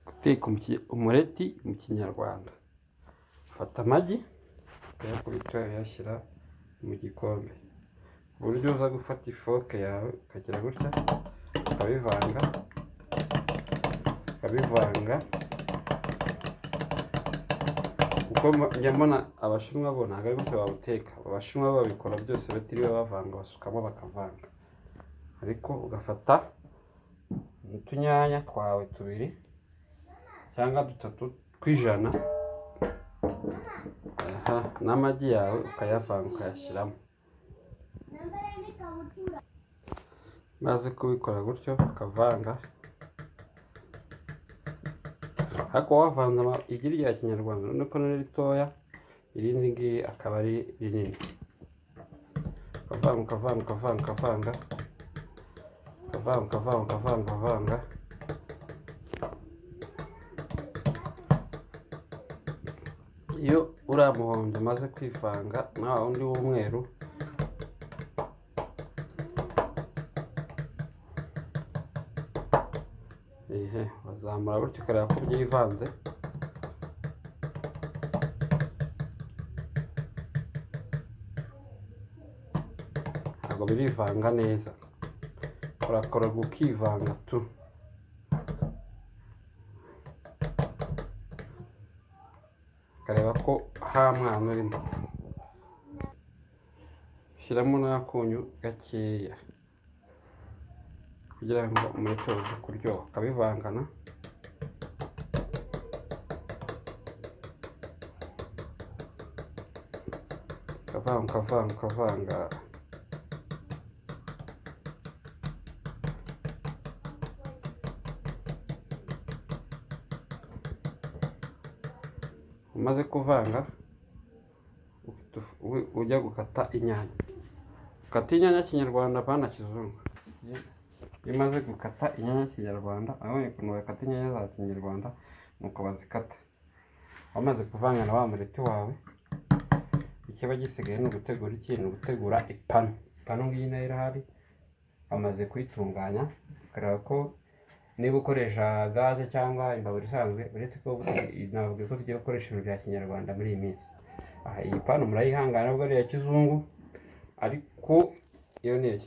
Guteka umureti mu kinyarwanda. Ufata amagi ukayakubita uyashyira mu gikombe, ku buryo uza gufata ifoke yawe ukagira gutya ukabivanga kuko njya mbona abashinwa bo ntabwo ari gutya bawuteka. Abashinwa babikora byose batiriwe bavanga, basukamo bakavanga, ariko ugafata utunyanya twawe 2 cyangwa 3 tw'ijana n'amagi yawe ukayavanga ukayashyiramo. Maze kubikora gutyo ukavanga, ariko wavanze igi rya kinyarwanda urabona ko ni ritoya, irindi ngiri akaba ari rinini. Ukavanga. Iyo uriya muhondo umaze kwivanga na wundi w'umweru, wazamura gutyo ukareba ko byivanze. Ntabwo birivanga neza, urakora ukivanga tu. Ukareba ko nta mwana urimo, ushyiramo n'akunyu gakeya kugira ngo umureti uze kuryoha. Ukabivangana, ukavanga. Umaze kuvanga ujya gukata inyanya. Ukata inyanya kinyarwanda apana kizungu. Iyo umaze gukata inyanya kinyarwanda, abonye ukuntu bakata inyanya za kinyarwanda nuko bazikata. Wamaze kuvanga na wa mureti wawe, ikiba gisigaye ni ugutegura ikintu, gutegura ipanu. Ipanu ngiyi nayo irahari, bamaze kuyitunganya. Ukareba ko niba ukoresha gaze cyangwa imbabura isanzwe, uretse ko ntabwo ko tugiye gukoresha ibintu bya kinyarwanda muri iyi minsi. Iyi panu murayihangana nubwo ari iya kizungu, ariko iyo ni iya